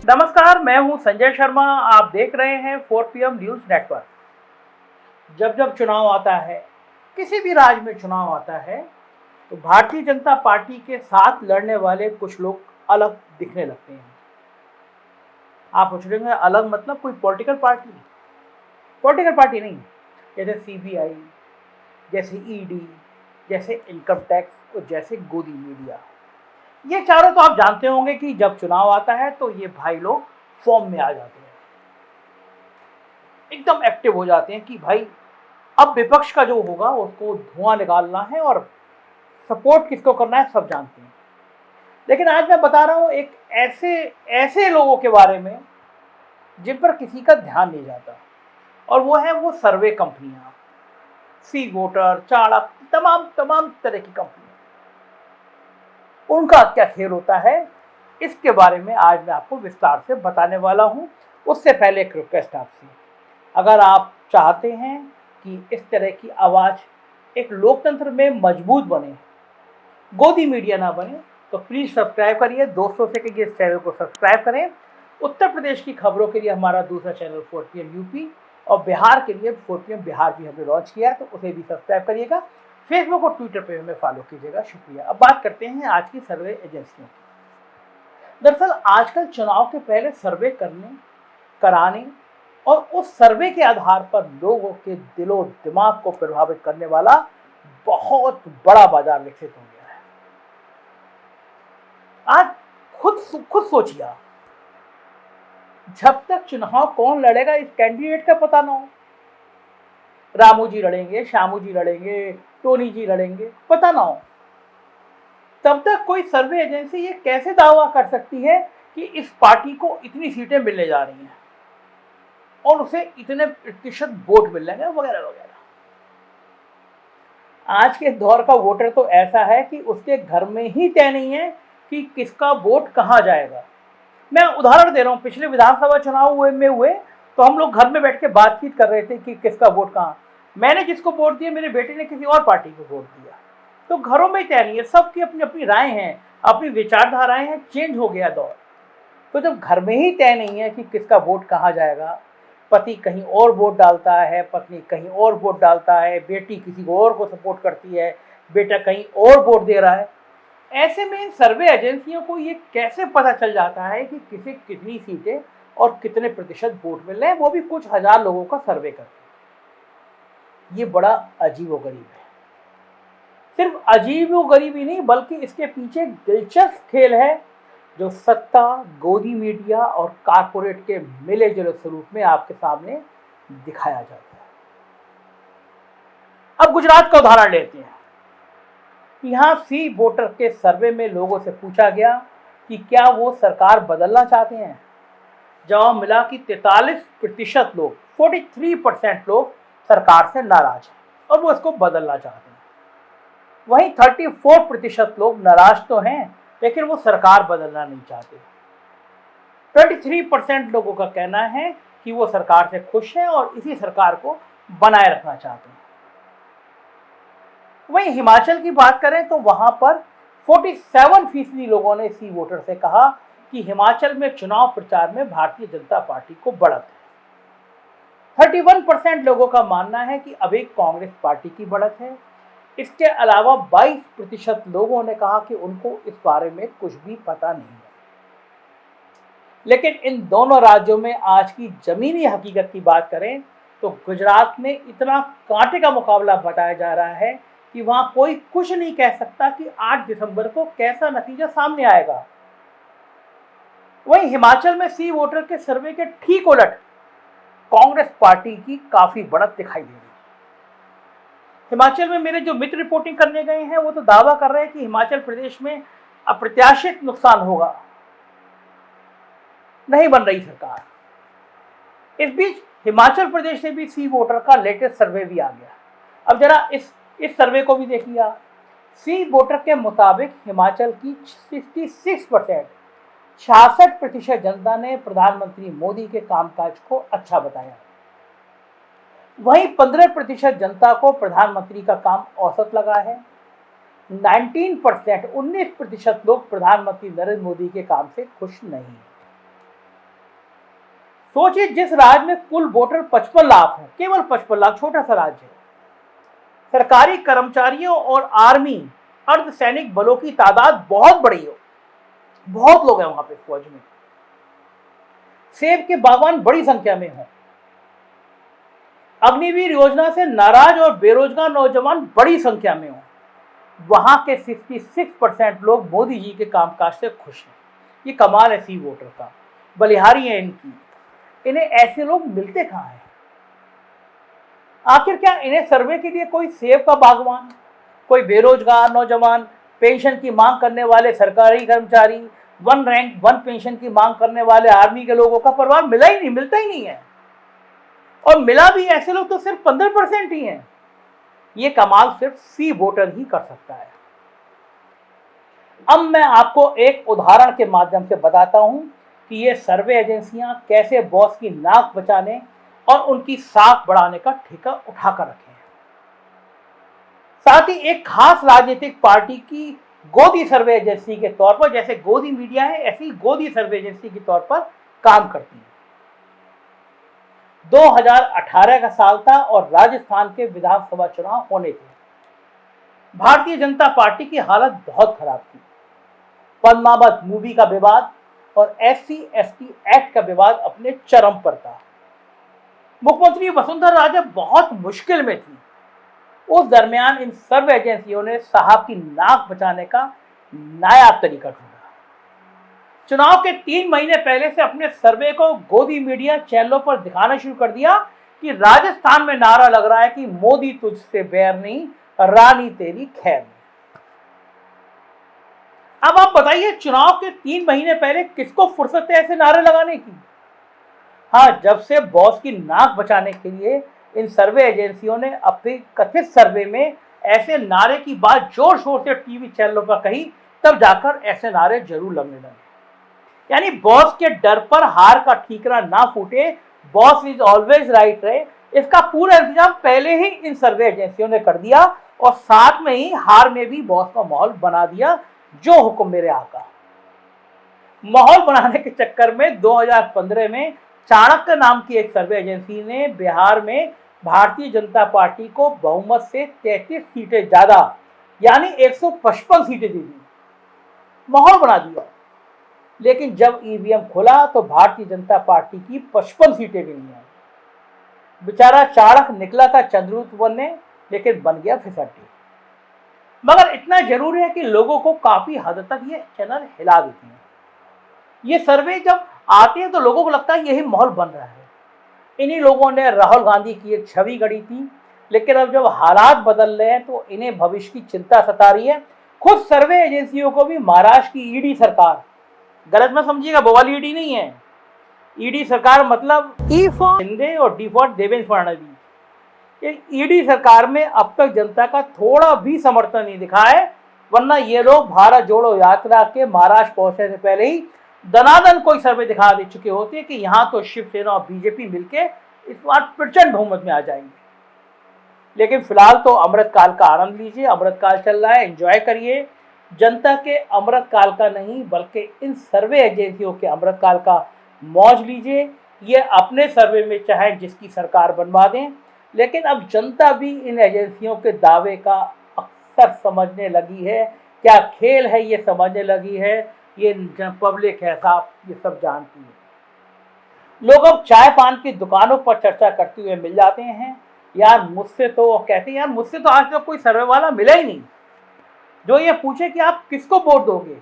नमस्कार, मैं हूं संजय शर्मा। आप देख रहे हैं 4 PM न्यूज नेटवर्क। जब जब चुनाव आता है, किसी भी राज्य में चुनाव आता है, तो भारतीय जनता पार्टी के साथ लड़ने वाले कुछ लोग अलग दिखने लगते हैं। आप पूछ रहे हैं अलग मतलब कोई पॉलिटिकल पार्टी? पॉलिटिकल पार्टी नहीं, जैसे CBI, जैसे ED, जैसे इनकम टैक्स और जैसे गोदी मीडिया। ये चारों तो आप जानते होंगे कि जब चुनाव आता है तो ये भाई लोग फॉर्म में आ जाते हैं, एकदम एक्टिव हो जाते हैं कि भाई अब विपक्ष का जो होगा उसको धुआं निकालना है और सपोर्ट किसको करना है सब जानते हैं। लेकिन आज मैं बता रहा हूं एक ऐसे ऐसे लोगों के बारे में जिन पर किसी का ध्यान नहीं जाता, और वो सर्वे कंपनियां, सी वोटर, चाणक्य, तमाम तमाम तरह की कंपनियां। उनका क्या खेल होता है, इसके बारे में आज मैं आपको विस्तार से बताने वाला हूं। उससे पहले एक रिक्वेस्ट आपसे, अगर आप चाहते हैं कि इस तरह की आवाज़ एक लोकतंत्र में मजबूत बने, गोदी मीडिया ना बने, तो प्लीज़ सब्सक्राइब करिए। दोस्तों से कहिए इस चैनल को सब्सक्राइब करें। उत्तर प्रदेश की खबरों के लिए हमारा दूसरा चैनल 4 PM यूपी, और बिहार के लिए 4 PM बिहार भी हमने लॉन्च किया है, तो उसे भी सब्सक्राइब करिएगा। फेसबुक और ट्विटर पर हमें फॉलो कीजिएगा। शुक्रिया। अब बात करते हैं आज की सर्वे एजेंसियों की। दरअसल आजकल चुनाव के पहले सर्वे कराने और उस सर्वे के आधार पर लोगों के दिलो दिमाग को प्रभावित करने वाला बहुत बड़ा बाजार विकसित हो गया है। आज खुद सोचिए, जब तक चुनाव कौन लड़ेगा इस कैंडिडेट का पता ना हो, रामू जी लड़ेंगे, श्यामू जी लड़ेंगे, टोनी जी लड़ेंगे, पता ना हो, तब तक कोई सर्वे एजेंसी ये कैसे दावा कर सकती है कि इस पार्टी को इतनी सीटें मिलने जा रही हैं और उसे इतने प्रतिशत वोट मिल जाएंगे वगैरह वगैरह। आज के दौर का वोटर तो ऐसा है कि उसके घर में ही तय नहीं है कि किसका वोट कहाँ जाएगा। मैं उदाहरण दे रहा हूँ, पिछले विधानसभा चुनाव हुए तो हम लोग घर में बैठ के बातचीत कर रहे थे कि किसका वोट कहाँ। मैंने जिसको वोट दिया, मेरे बेटे ने किसी और पार्टी को वोट दिया। तो घरों में तय नहीं है, सबकी अपनी अपनी राय हैं, अपनी विचारधाराएं हैं। चेंज हो गया दौर। तो जब घर में ही तय नहीं है कि किसका वोट कहाँ जाएगा, पति कहीं और वोट डालता है, पत्नी कहीं और वोट डालता है, बेटी किसी और को सपोर्ट करती है, बेटा कहीं और वोट दे रहा है, ऐसे में इन सर्वे एजेंसियों को ये कैसे पता चल जाता है कि किसे कितनी सीटें और कितने प्रतिशत वोट मिल रहे हैं, वो भी कुछ हजार लोगों का सर्वे करके। ये बड़ा अजीबोगरीब है। सिर्फ अजीबोगरीब ही नहीं, बल्कि इसके पीछे दिलचस्प खेल है जो सत्ता, गोदी मीडिया और कारपोरेट के मिले जुले स्वरूप में आपके सामने दिखाया जाता है। अब गुजरात का उदाहरण लेते हैं। यहाँ सी वोटर के सर्वे में लोगों से पूछा गया कि क्या वो सरकार बदलना चाहते हैं। जवाब मिला कि 43% लोग, 43% लोग सरकार से नाराज हैं और वो इसको बदलना चाहते हैं। वहीं 34% लोग नाराज तो हैं लेकिन वो सरकार बदलना नहीं चाहते। 23% लोगों का कहना है कि वो सरकार से खुश हैं और इसी सरकार को बनाए रखना चाहते हैं। वहीं हिमाचल की बात करें तो वहां पर 47% लोगों ने सी वोटर से कहा कि हिमाचल में चुनाव प्रचार में भारतीय जनता पार्टी को बढ़त है। 31% लोगों का मानना है कि अब एक कांग्रेस पार्टी की बढ़त है। इसके अलावा 22% लोगों ने कहा कि उनको इस बारे में कुछ भी पता नहीं है। लेकिन इन दोनों राज्यों में आज की जमीनी हकीकत की बात करें तो गुजरात में इतना कांटे का मुकाबला बताया जा रहा है कि वहां कोई कुछ नहीं कह सकता कि 8 दिसंबर को कैसा नतीजा सामने आएगा। वहीं हिमाचल में सी वोटर के सर्वे के ठीक उलट कांग्रेस पार्टी की काफी बढ़त दिखाई दे रही है। हिमाचल में मेरे जो मित्र रिपोर्टिंग करने गए हैं वो तो दावा कर रहे हैं कि हिमाचल प्रदेश में अप्रत्याशित नुकसान होगा, नहीं बन रही सरकार। इस बीच हिमाचल प्रदेश से भी सी वोटर का लेटेस्ट सर्वे भी आ गया। अब जरा इस सर्वे को भी देखिए आप। सी वोटर के मुताबिक हिमाचल की 66%, 66% जनता ने प्रधानमंत्री मोदी के कामकाज को अच्छा बताया। वहीं 15% जनता को प्रधानमंत्री का काम औसत लगा है। 19% लोग प्रधानमंत्री नरेंद्र मोदी के काम से खुश नहीं हैं। सोचिए, जिस राज्य में कुल वोटर 55 लाख हो, केवल 55 लाख, छोटा सा राज्य है, सरकारी कर्मचारियों और आर्मी अर्धसैनिक बलों की तादाद बहुत बड़ी हो, बहुत लोग हैं वहां पे फौज में, सेब के बागवान बड़ी संख्या में हों, अग्निवीर योजना से नाराज और बेरोजगार नौजवान बड़ी संख्या में हों, वहां के 66% लोग मोदी जी के कामकाज से खुश हैं। ये कमाल है सी वोटर का, बलिहारी है इनकी। इन्हें ऐसे लोग मिलते कहां हैं? आखिर क्या इन्हें सर्वे के लिए कोई सेब का बागवान, कोई बेरोजगार नौजवान, पेंशन की मांग करने वाले सरकारी कर्मचारी, वन रैंक वन पेंशन की मांग करने वाले आर्मी के लोगों का परिवार मिलता ही नहीं है। और मिला भी ऐसे लोग तो सिर्फ 15% ही हैं। ये कमाल सिर्फ सी वोटर ही कर सकता है। अब मैं आपको एक उदाहरण के माध्यम से बताता हूं कि ये सर्वे एजेंसियां कैसे बॉस की नाक बचाने और उनकी साख बढ़ाने का ठेका उठाकर रखे हैं। साथ ही एक खास राजनीतिक पार्टी की गोदी सर्वे एजेंसी के तौर पर, जैसे गोदी मीडिया है ऐसी गोदी सर्वे एजेंसी के तौर पर काम करती है। 2018 का साल था और राजस्थान के विधानसभा चुनाव होने थे। भारतीय जनता पार्टी की हालत बहुत खराब थी। पद्मावत मूवी का विवाद और SC/ST एक्ट का विवाद अपने चरम पर था। मुख्यमंत्री वसुंधरा राजे बहुत मुश्किल में थी। उस दरमियान इन सर्वे एजेंसियों ने साहब की नाक बचाने का नायाब तरीका ढूंढा। चुनाव के 3 महीने पहले से अपने सर्वे को गोदी मीडिया चैनलों पर दिखाना शुरू कर दिया कि राजस्थान में नारा लग रहा है कि मोदी तुझसे बैर नहीं, रानी तेरी खैर नहीं। अब आप बताइए, चुनाव के 3 महीने पहले किसको फुर्सत है ऐसे नारे लगाने की? हाँ, जब से बॉस की नाक बचाने के लिए इन सर्वे एजेंसियों ने अपने कथित सर्वे में ऐसे नारे की बात जोर शोर से टीवी चैनलों पर कही, तब जाकर ऐसे नारे जरूर लगने लगे। यानी बॉस के डर पर हार का ठीकरा ना फूटे, बॉस इज ऑलवेज राइट रहे, इसका पूरा इंतजाम पहले ही इन सर्वे एजेंसियों ने कर दिया और साथ में ही हार में भी बॉस का माहौल बना दिया, जो हुक्म मेरे आका। माहौल बनाने के चक्कर में 2015 में चाणक्य नाम की एक सर्वे एजेंसी ने बिहार में भारतीय जनता पार्टी को बहुमत से 33 सीटें ज्यादा यानी 155 सीटें दे दी, माहौल बना दिया। लेकिन जब ईवीएम खुला तो भारतीय जनता पार्टी की 55 सीटें भी नहीं आई। बेचारा चाणक्य निकला था चंद्रगुप्त बनने, लेकिन बन गया फिसड्डी। मगर इतना जरूर है कि लोगों को काफी हद तक ये चैनल हिला देते हैं। ये सर्वे जब आते हैं तो लोगों को लगता है यही माहौल बन रहा है। इन्हीं लोगों ने राहुल गांधी की एक छवि गढ़ी थी, लेकिन अब जब हालात बदल रहे हैं तो इन्हें भविष्य की चिंता सता रही है। खुद सर्वे एजेंसियों को भी महाराष्ट्र की ईडी सरकार, गलत मत समझिएगा, बवाली ईडी नहीं है, ईडी सरकार मतलब ई फॉर शिंदे और D for Devendra Fadnavis, ED सरकार में अब तक जनता का थोड़ा भी समर्थन नहीं दिखा है। वरना ये लोग भारत जोड़ो यात्रा के महाराष्ट्र पहुंचने से पहले ही दनादन कोई सर्वे दिखा दे चुके होते कि यहाँ तो शिवसेना और बीजेपी मिलके इस बार प्रचंड बहुमत में आ जाएंगे। लेकिन फिलहाल तो अमृत काल का आनंद लीजिए, अमृत काल चल रहा है, एंजॉय करिए। जनता के अमृत काल का नहीं बल्कि इन सर्वे एजेंसियों के अमृत काल का मौज लीजिए। ये अपने सर्वे में चाहे जिसकी सरकार बनवा दें, लेकिन अब जनता भी इन एजेंसियों के दावे का अक्सर समझने लगी है। क्या खेल है ये समझने लगी है, ये पब्लिक है साहब, ये सब जानती है। लोग अब चाय पान की दुकानों पर चर्चा करते हुए मिल जाते हैं। यार मुझसे तो कहते हैं, यार मुझसे तो आज तक कोई सर्वे वाला मिला ही नहीं जो ये पूछे कि आप किसको वोट दोगे।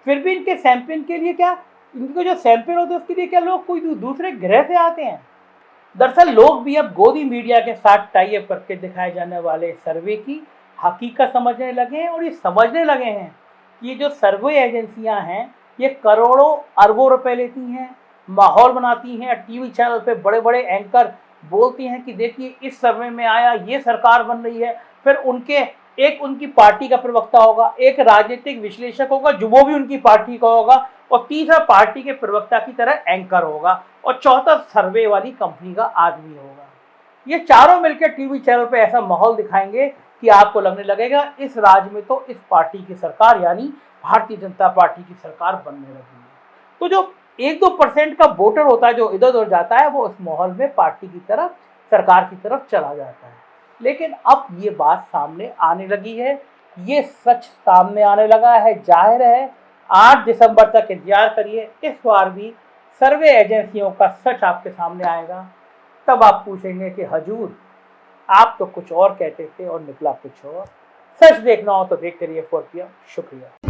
फिर भी इनके सैंपल के लिए क्या, इनके जो सैंपल होते हैं उसके लिए क्या लोग कोई दूसरे ग्रह से आते हैं? दरअसल लोग भी अब गोदी मीडिया के साथ टाई अप करके दिखाए जाने वाले सर्वे की हकीकत समझने लगे हैं। और ये समझने लगे हैं कि ये जो सर्वे एजेंसियां हैं ये करोड़ों अरबों रुपए लेती हैं, माहौल बनाती हैं, टीवी चैनल पे बड़े बड़े एंकर बोलती हैं कि देखिए इस सर्वे में आया, ये सरकार बन रही है। फिर उनकी पार्टी का प्रवक्ता होगा, एक राजनीतिक विश्लेषक होगा जो वो भी उनकी पार्टी का होगा, और तीसरा पार्टी के प्रवक्ता की तरह एंकर होगा, और चौथा सर्वे वाली कंपनी का आदमी होगा। ये चारों मिलकर टीवी चैनल पे ऐसा माहौल दिखाएंगे कि आपको लगने लगेगा इस राज्य में तो इस पार्टी की सरकार यानी भारतीय जनता पार्टी की सरकार बनने लगी है। तो जो 1-2% का वोटर होता है जो इधर उधर जाता है, वो उस माहौल में पार्टी की तरफ, सरकार की तरफ चला जाता है। लेकिन अब ये बात सामने आने लगी है, ये सच सामने आने लगा है, जाहिर है 8 दिसंबर तक इंतजार करिए, इस बार भी सर्वे एजेंसियों का सच आपके सामने आएगा। तब आप पूछेंगे कि हजूर, आप तो कुछ और कहते थे और निकला कुछ और। सच देखना हो तो देखते रहिए 4PM। शुक्रिया।